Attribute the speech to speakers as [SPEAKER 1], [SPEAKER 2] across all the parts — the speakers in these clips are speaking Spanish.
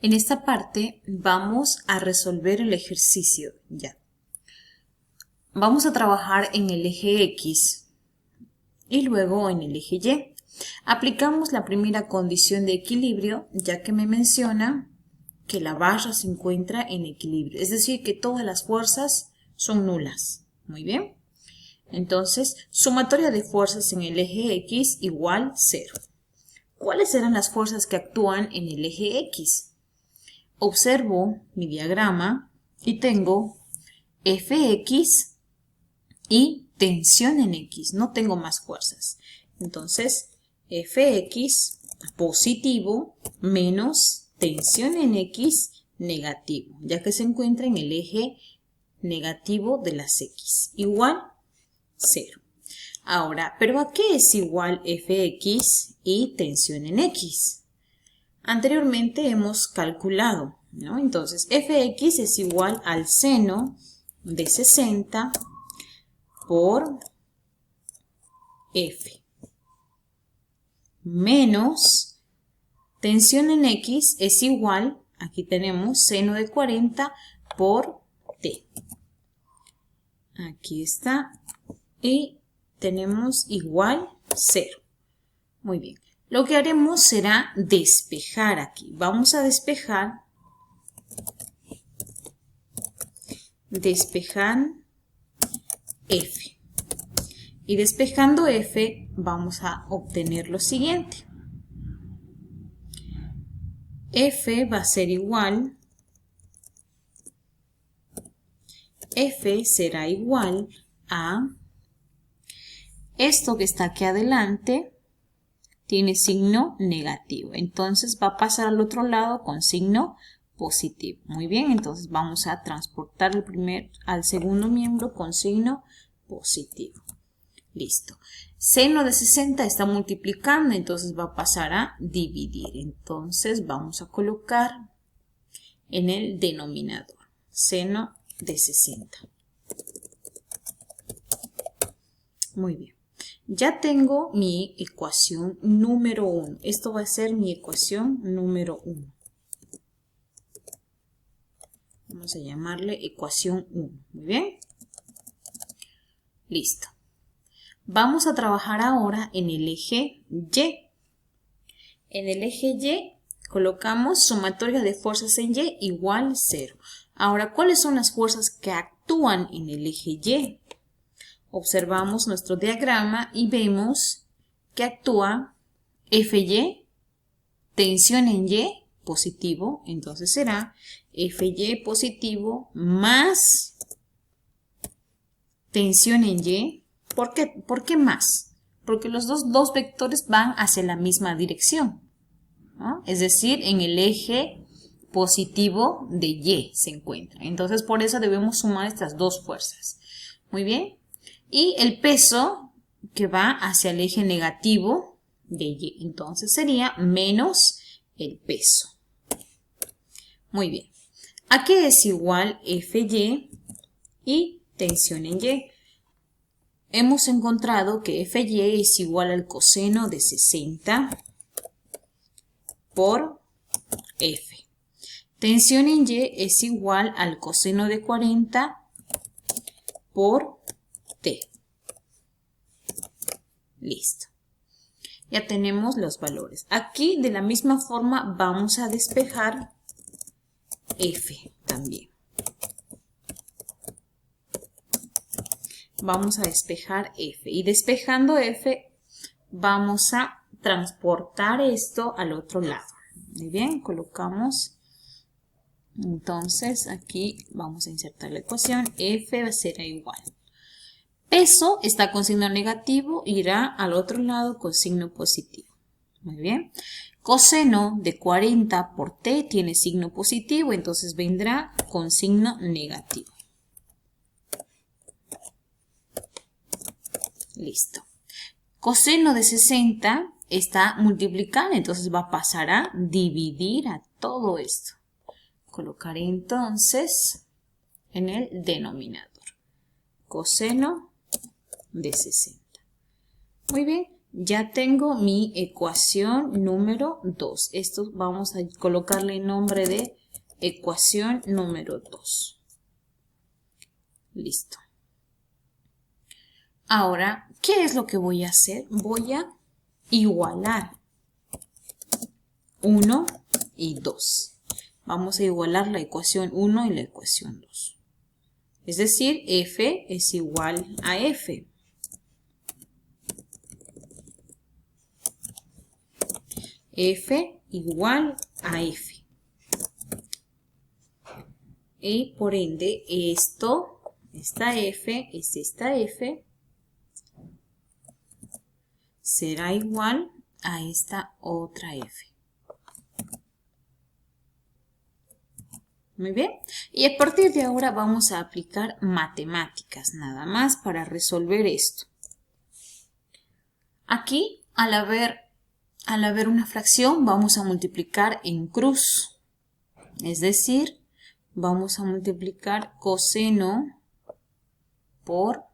[SPEAKER 1] En esta parte vamos a resolver el ejercicio ya. Vamos a trabajar en el eje X y luego en el eje Y. Aplicamos la primera condición de equilibrio, ya que me menciona que la barra se encuentra en equilibrio, es decir, que todas las fuerzas son nulas. Muy bien. Entonces, sumatoria de fuerzas en el eje X igual 0. ¿Cuáles serán las fuerzas que actúan en el eje X? Observo mi diagrama y tengo Fx y tensión en X. No tengo más fuerzas. Entonces, Fx positivo menos tensión en X negativo, ya que se encuentra en el eje negativo de las X, igual 0. Ahora, ¿pero a qué es igual Fx y tensión en X? Anteriormente hemos calculado, ¿no? Entonces, Fx es igual al seno de 60 por F menos tensión en X es igual, aquí tenemos seno de 40 por T. Aquí está. Y tenemos igual 0. Muy bien. Lo que haremos será despejar aquí. Vamos a despejar F. Y despejando F vamos a obtener lo siguiente. F va a ser igual, F será igual a esto que está aquí adelante, tiene signo negativo. Entonces va a pasar al otro lado con signo positivo. Muy bien, entonces vamos a transportar al segundo miembro con signo positivo. Listo. Seno de 60 está multiplicando, entonces va a pasar a dividir. Entonces vamos a colocar en el denominador seno de 60. Muy bien. Ya tengo mi ecuación número 1. Esto va a ser mi ecuación número 1. Vamos a llamarle ecuación 1. Muy bien. Listo. Vamos a trabajar ahora en el eje Y. En el eje Y colocamos sumatoria de fuerzas en Y igual 0. Ahora, ¿cuáles son las fuerzas que actúan en el eje Y? Observamos nuestro diagrama y vemos que actúa Fy, tensión en Y, positivo, entonces será Fy positivo más tensión en Y. ¿Por qué más? Porque los dos vectores van hacia la misma dirección, ¿no? Es decir, en el eje positivo de Y se encuentra. Entonces, por eso debemos sumar estas dos fuerzas. Muy bien. Y el peso que va hacia el eje negativo de Y. Entonces sería menos el peso. Muy bien. ¿A qué es igual Fy y tensión en Y? Hemos encontrado que Fy es igual al coseno de 60 por F. Tensión en Y es igual al coseno de 40 por T. Listo. Ya tenemos los valores. Aquí de la misma forma vamos a despejar F también. Vamos a despejar F. Y despejando F vamos a transportar esto al otro lado. Muy bien, colocamos. Entonces aquí vamos a insertar la ecuación. F será igual. Peso está con signo negativo, irá al otro lado con signo positivo. Muy bien. Coseno de 40 por T tiene signo positivo, entonces vendrá con signo negativo. Listo. Coseno de 60 está multiplicando, entonces va a pasar a dividir a todo esto. Colocaré entonces en el denominador coseno de 60. Muy bien, Ya tengo mi ecuación número 2. Esto vamos a colocarle nombre de ecuación número 2. Listo. Ahora, ¿qué es lo que voy a hacer? Voy a igualar 1 y 2. Vamos a igualar la ecuación 1 y la ecuación 2. Es decir, f es igual a f. F igual a f. Y por ende, esta f es esta f, será igual a esta otra f. Muy bien. Y a partir de ahora vamos a aplicar matemáticas nada más para resolver esto. Aquí, al haber una fracción, vamos a multiplicar en cruz. Es decir, vamos a multiplicar coseno por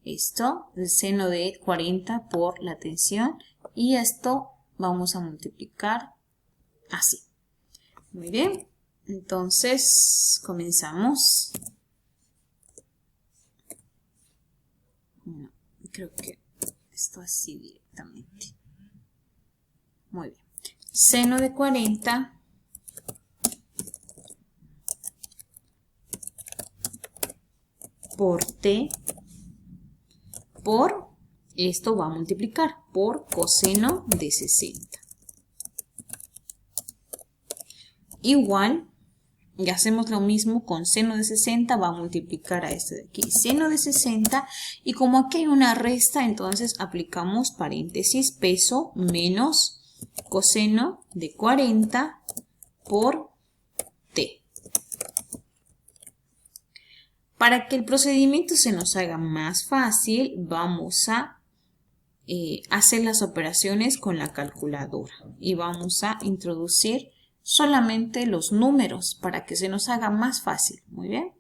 [SPEAKER 1] esto, el seno de 40 por la tensión. Y esto vamos a multiplicar así. Muy bien. Entonces, comenzamos. No, creo que esto así directamente. Muy bien. Seno de 40 por t por, esto va a multiplicar, por coseno de 60. Igual, y hacemos lo mismo con seno de 60, va a multiplicar a este de aquí, seno de 60, y como aquí hay una resta, entonces aplicamos paréntesis, peso menos coseno de 40 por t. Para que el procedimiento se nos haga más fácil, vamos a hacer las operaciones con la calculadora y vamos a introducir solamente los números para que se nos haga más fácil. Muy bien.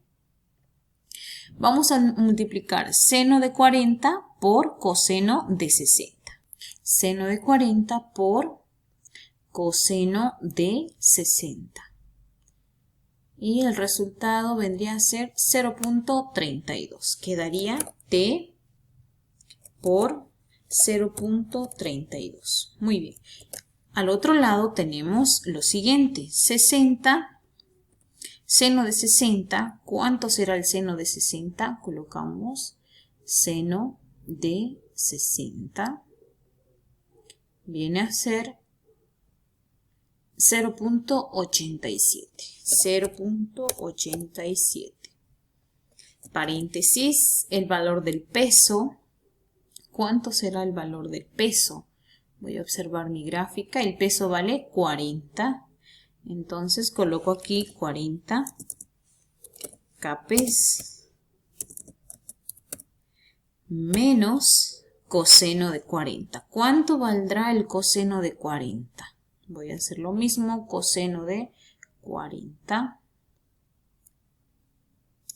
[SPEAKER 1] Vamos a multiplicar seno de 40 por coseno de 60. Seno de 40 por coseno de 60. Y el resultado vendría a ser 0.32. Quedaría t por 0.32. Muy bien. Al otro lado tenemos lo siguiente. 60, seno de 60. ¿Cuánto será el seno de 60? Colocamos seno de 60. Viene a ser 0.87. 0.87. Paréntesis, el valor del peso. ¿Cuánto será el valor del peso? Voy a observar mi gráfica. El peso vale 40. Entonces coloco aquí 40 capes menos coseno de 40. ¿Cuánto valdrá el coseno de 40? Voy a hacer lo mismo, coseno de 40.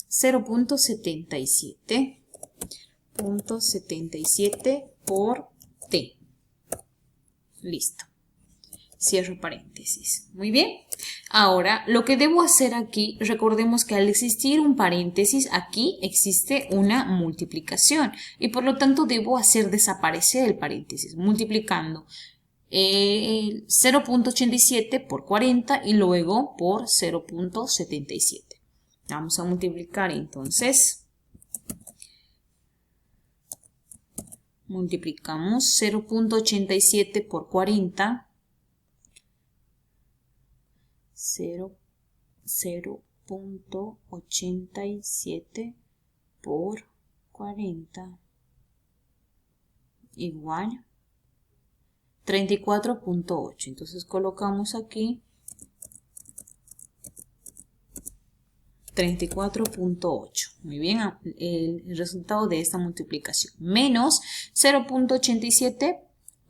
[SPEAKER 1] 0.77. 0.77 por t. Listo. Cierro paréntesis. Muy bien. Ahora, lo que debo hacer aquí, recordemos que al existir un paréntesis, aquí existe una multiplicación. Y por lo tanto, debo hacer desaparecer el paréntesis, multiplicando 0.87 por 40 y luego por 0.77. Vamos a multiplicar entonces. Multiplicamos 0.87 por 40. 0.87 por 40 igual 34.8. Entonces colocamos aquí 34.8. Muy bien, el resultado de esta multiplicación. Menos 0.87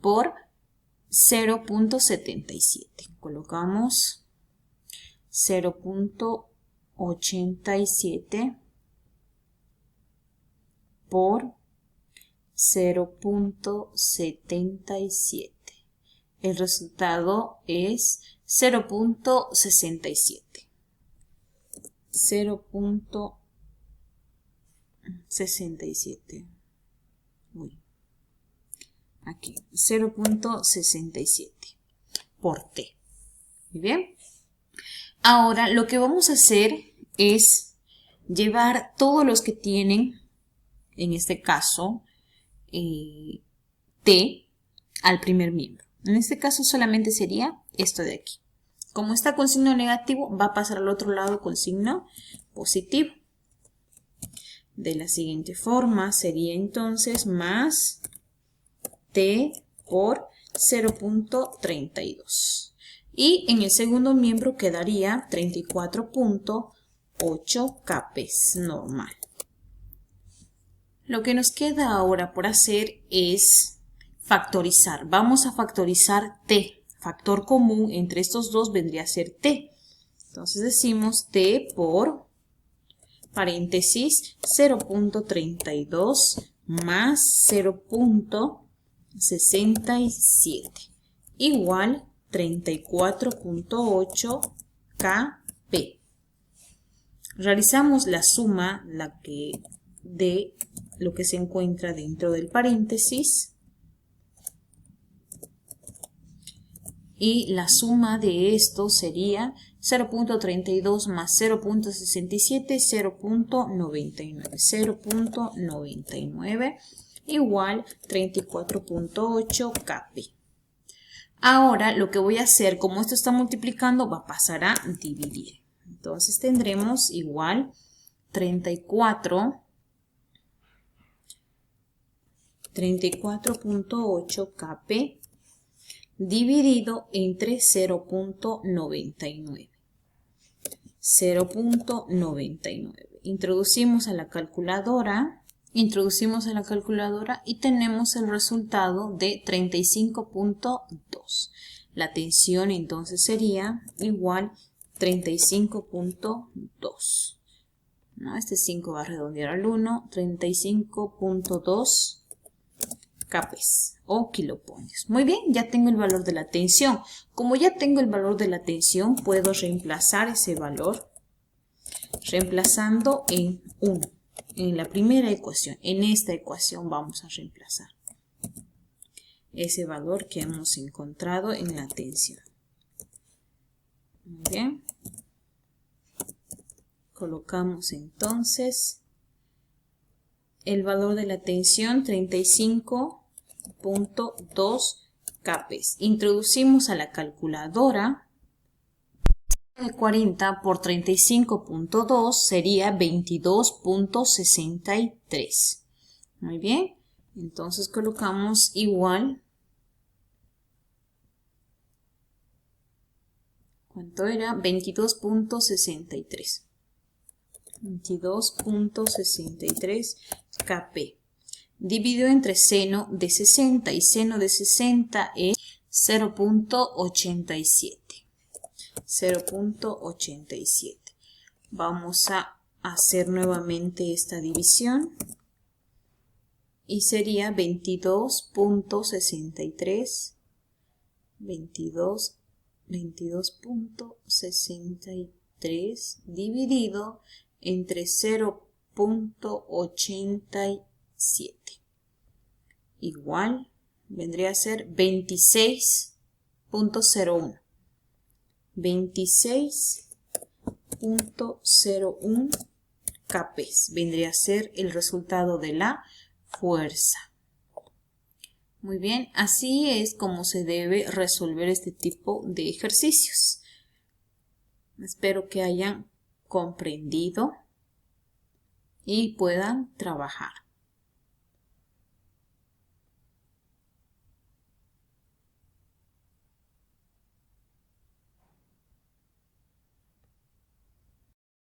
[SPEAKER 1] por 0.77. Colocamos 0.87 por 0.77. El resultado es 0.67. 0.67. Uy. Aquí, 0.67 por t. Muy bien. Ahora lo que vamos a hacer es llevar todos los que tienen, en este caso, t al primer miembro. En este caso solamente sería esto de aquí. Como está con signo negativo, va a pasar al otro lado con signo positivo. De la siguiente forma sería entonces más t por 0.32. Y en el segundo miembro quedaría 34.8 capes normal. Lo que nos queda ahora por hacer es factorizar. Vamos a factorizar t. Factor común entre estos dos vendría a ser t. Entonces decimos t por paréntesis 0.32 más 0.67 igual 34.8 kp. Realizamos la suma de lo que se encuentra dentro del paréntesis y la suma de esto sería 0.32 más 0.67, 0.99. 0.99 igual 34.8 kp. Ahora lo que voy a hacer, como esto está multiplicando, va a pasar a dividir. Entonces tendremos igual 34.8 kp dividido entre 0.99. 0.99. Introducimos a la calculadora y tenemos el resultado de 35.2. La tensión entonces sería igual 35.2. ¿No? Este 5 va a redondear al 1, 35.2 capes o kiloponios. Muy bien, ya tengo el valor de la tensión. Como ya tengo el valor de la tensión, puedo reemplazar ese valor reemplazando en 1. En la primera ecuación, en esta ecuación vamos a reemplazar ese valor que hemos encontrado en la tensión. Muy bien. Colocamos entonces el valor de la tensión 35.2 capes. Introducimos a la calculadora. El 40 por 35.2 sería 22.63. Muy bien. Entonces colocamos igual. ¿Cuánto era? 22.63. 22.63 kp. Dividido entre seno de 60 y seno de 60 es 0.87. 0.87. Vamos a hacer nuevamente esta división y sería 22.63 22.63 dividido entre 0.87 igual vendría a ser 26.01. 26.01 capes vendría a ser el resultado de la fuerza. Muy bien, así es como se debe resolver este tipo de ejercicios. Espero que hayan comprendido y puedan trabajar.